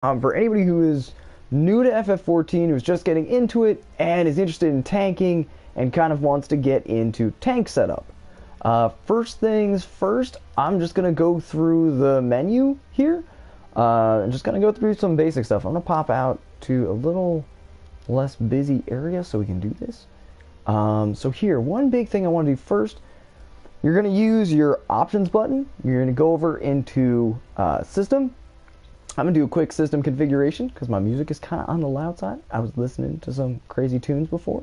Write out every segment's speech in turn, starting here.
For anybody who is new to FF14, who's just getting into it and is interested in tanking and kind of wants to get into tank setup. First things first, I'm just going to go through the menu here. I'm just going to go through some basic stuff. I'm going to pop out to a little less busy area so we can do this. So here, one big thing I want to do first, you're going to use your options button. You're going to go over into system. I'm going to do a quick system configuration because my music is kind of on the loud side. I was listening to some crazy tunes before.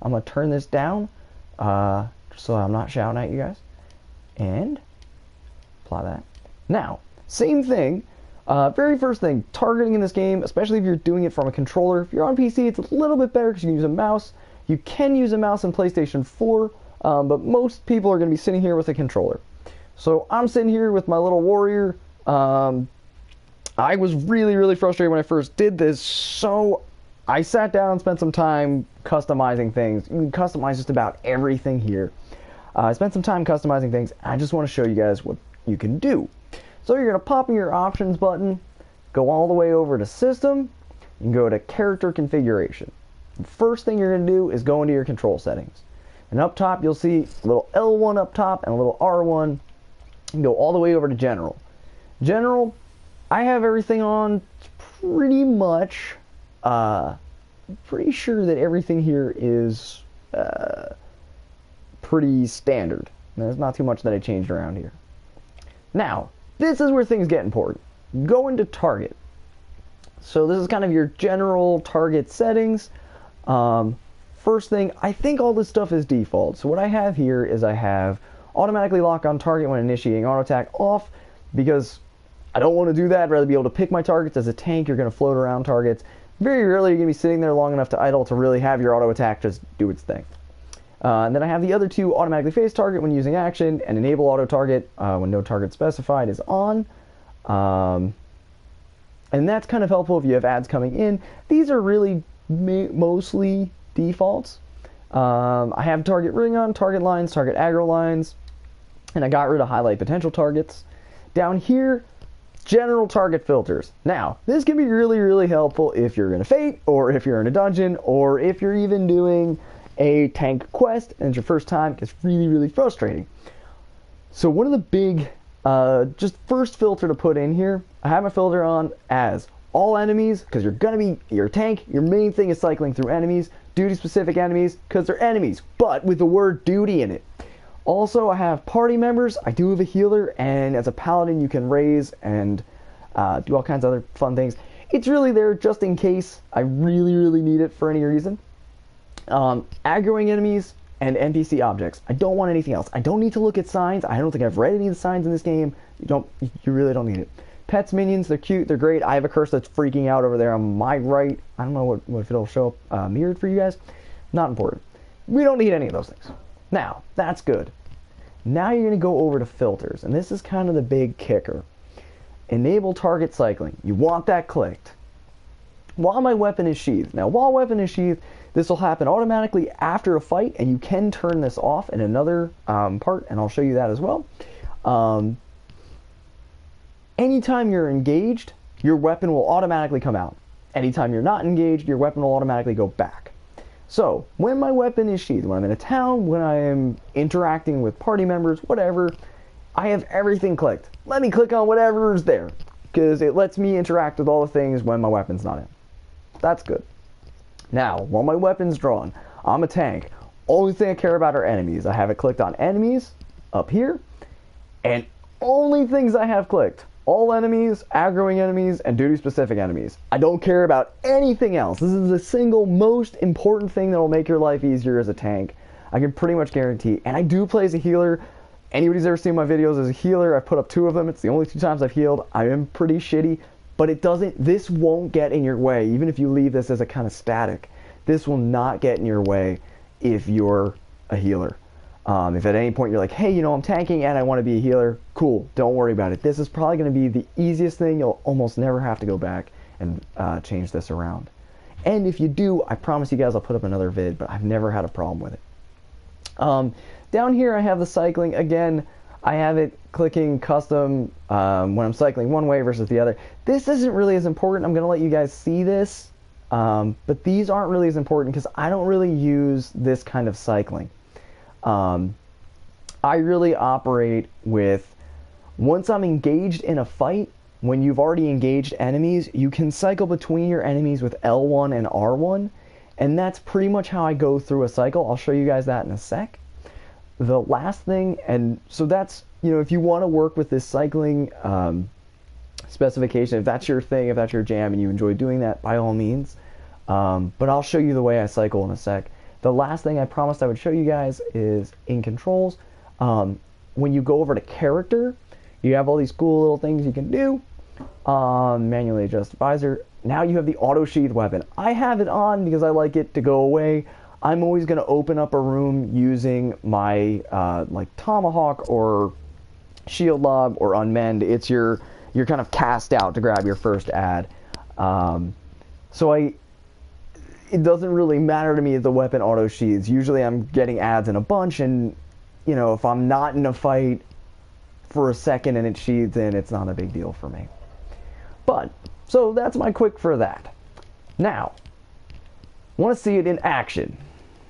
I'm going to turn this down so I'm not shouting at you guys. And apply that. Now, same thing. Very first thing, targeting in this game, especially if you're doing it from a controller. If you're on PC, it's a little bit better because you can use a mouse. You can use a mouse in PlayStation 4, but most people are going to be sitting here with a controller. So I'm sitting here with my little warrior. I was really frustrated when I first did this, so I sat down and spent some time customizing things. You can customize just about everything here. I spent some time customizing things, and I just want to show you guys what you can do. So you're going to pop in your options button, go all the way over to system, and go to character configuration. The first thing you're going to do is go into your control settings. And up top you'll see a little L1 up top and a little R1. You can go all the way over to general. General, I have everything on pretty much. Pretty sure that everything here is pretty standard. There's not too much that I changed around here. Now, this is where things get important. Go into target. So this is kind of your general target settings. First thing, I think all this stuff is default. So what I have here is I have automatically lock on target when initiating auto attack off, because I don't want to do that. I'd rather be able to pick my targets. As a tank, you're going to float around targets. Very rarely you're going to be sitting there long enough to idle to really have your auto attack just do its thing. And then I have the other two, automatically face target when using action, and enable auto target when no target specified is on. And that's kind of helpful if you have ads coming in. These are really mostly defaults. I have target ring on, target lines, target aggro lines, and I got rid of highlight potential targets. Down here, general target filters. Now, this can be really helpful if you're in a fate, or if you're in a dungeon, or if you're even doing a tank quest and it's your first time. It's really frustrating. So one of the big, just first filter to put in here, I have my filter on as all enemies, because you're a tank, your main thing is cycling through enemies, duty specific enemies, because they're enemies, but with the word duty in it. Also, I have party members. I do have a healer, and as a paladin, you can raise and do all kinds of other fun things. It's really there just in case I really need it for any reason. Aggroing enemies and NPC objects. I don't want anything else. I don't need to look at signs. I don't think I've read any of the signs in this game. You really don't need it. Pets, minions, they're cute, they're great. I have a curse that's freaking out over there on my right. I don't know if it'll show up mirrored for you guys. Not important. We don't need any of those things. Now, that's good. Now you're going to go over to filters, and this is kind of the big kicker. Enable target cycling. You want that clicked. While my weapon is sheathed. Now, while weapon is sheathed, this will happen automatically after a fight, and you can turn this off in another part, and I'll show you that as well. Anytime you're engaged, your weapon will automatically come out. Anytime you're not engaged, your weapon will automatically go back. So, when my weapon is sheathed, when I'm in a town, when I am interacting with party members, whatever, I have everything clicked. Let me click on whatever is there, because it lets me interact with all the things when my weapon's not in. That's good. Now, while my weapon's drawn, I'm a tank. Only thing I care about are enemies. I have it clicked on enemies up here, and only things I have clicked: all enemies, aggroing enemies, and duty-specific enemies. I don't care about anything else. This is the single most important thing that will make your life easier as a tank. I can pretty much guarantee. And I do play as a healer. Anybody's ever seen my videos as a healer, I've put up 2 of them. It's the only 2 times I've healed. I am pretty shitty, but this won't get in your way. Even if you leave this as a kind of static, this will not get in your way if you're a healer. If at any point you're like, hey, I'm tanking and I want to be a healer, cool, don't worry about it. This is probably going to be the easiest thing. You'll almost never have to go back and change this around. And if you do, I promise you guys I'll put up another vid, but I've never had a problem with it. Down here I have the cycling. Again, I have it clicking custom when I'm cycling one way versus the other. This isn't really as important. I'm going to let you guys see this, but these aren't really as important because I don't really use this kind of cycling. I really operate with, once I'm engaged in a fight, when you've already engaged enemies, you can cycle between your enemies with L1 and R1, and that's pretty much how I go through a cycle. I'll show you guys that in a sec. The last thing, and so that's, you know, if you want to work with this cycling specification, if that's your thing, if that's your jam and you enjoy doing that, by all means. But I'll show you the way I cycle in a sec. The last thing I promised I would show you guys is in controls. When you go over to character, you have all these cool little things you can do. Manually adjust visor. Now you have the auto sheath weapon. I have it on because I like it to go away. I'm always going to open up a room using my like tomahawk or shield lob or unmend. It's you're kind of cast out to grab your first ad. So it doesn't really matter to me if the weapon auto sheaths. Usually I'm getting ads in a bunch, and you know, if I'm not in a fight for a second and it sheathes in, it's not a big deal for me. But so that's my quick for that. Now, want to see it in action.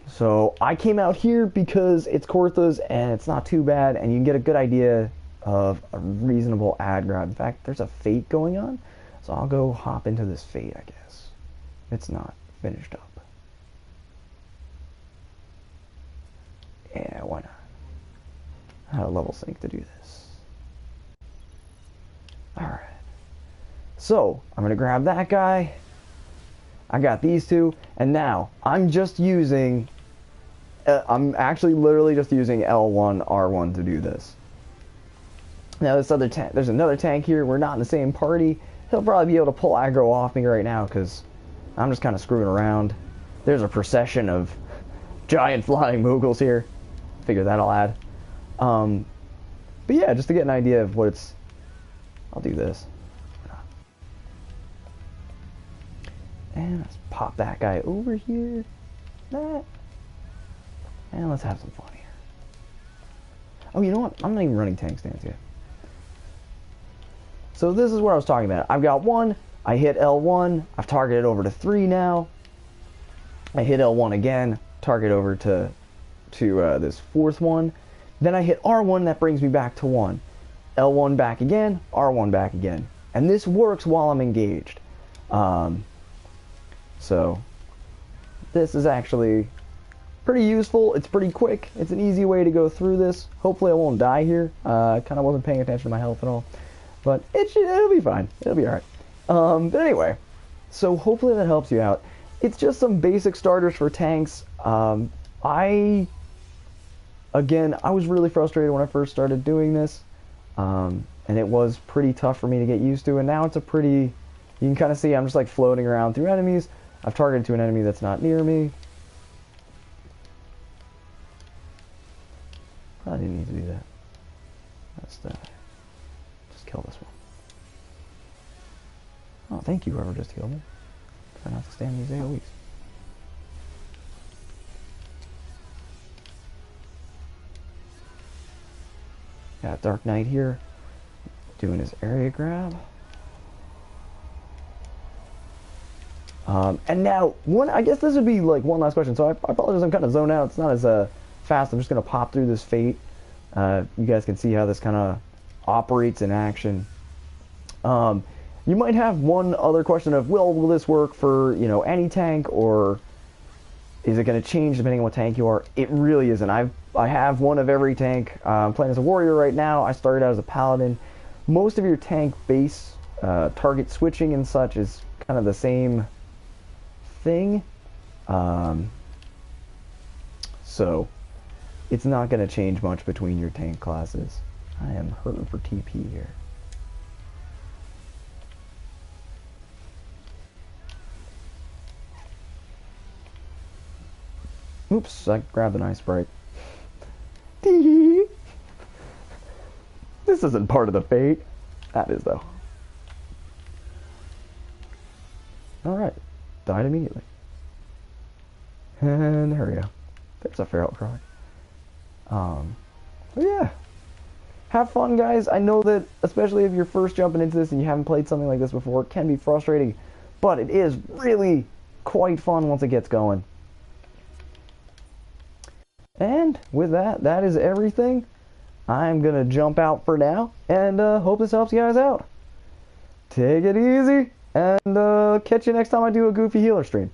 So I came out here because it's Cortha's and it's not too bad, and you can get a good idea of a reasonable ad grab. In fact, there's a fate going on, so I'll go hop into this fate, I guess. It's not finished up. Yeah, why not? I had a level sync to do this. Alright. So, I'm going to grab that guy. I got these two, and now I'm just using... I'm actually literally just using L1, R1 to do this. Now this other tank, there's another tank here. We're not in the same party. He'll probably be able to pull aggro off me right now because I'm just kind of screwing around. There's a procession of giant flying moogles here. Figure that'll add. But yeah, just to get an idea of what it's... I'll do this. And let's pop that guy over here. That. And let's have some fun here. Oh, you know what? I'm not even running tank stance yet. So this is what I was talking about. I've got one. I hit L1. I've targeted over to 3 now. I hit L1 again. Target over to this 4th one. Then I hit R1. That brings me back to 1. L1 back again. R1 back again. And this works while I'm engaged. So this is actually pretty useful. It's pretty quick. It's an easy way to go through this. Hopefully I won't die here. I kind of wasn't paying attention to my health at all. But it'll be fine. It'll be alright. But anyway, so hopefully that helps you out. It's just some basic starters for tanks. I was really frustrated when I first started doing this. And it was pretty tough for me to get used to. And now it's a pretty... You can kind of see I'm just like floating around through enemies. I've targeted to an enemy that's not near me. Probably didn't need to do that. Just kill this one. Oh, thank you, whoever just healed me. Try not to stand these AoEs. Got Dark Knight here, doing his area grab. And now, I guess this would be like one last question. So I apologize, I'm kind of zoned out. It's not as fast. I'm just going to pop through this fate. You guys can see how this kind of operates in action. You might have one other question of, well, will this work for, you know, any tank, or is it going to change depending on what tank you are? It really isn't. I have one of every tank. I'm playing as a warrior right now. I started out as a paladin. Most of your tank base target switching and such is kind of the same thing. So it's not going to change much between your tank classes. I am hurting for TP here. Oops, I grabbed an ice break. This isn't part of the fate. That is, though. Alright. Died immediately. And there we go. There's a feral cry. But yeah. have fun, guys. I know that, especially if you're first jumping into this and you haven't played something like this before, it can be frustrating, but it is really quite fun once it gets going. And with that, that is everything. I'm gonna jump out for now, and hope this helps you guys out. Take it easy, and catch you next time I do a Goofy Healer stream.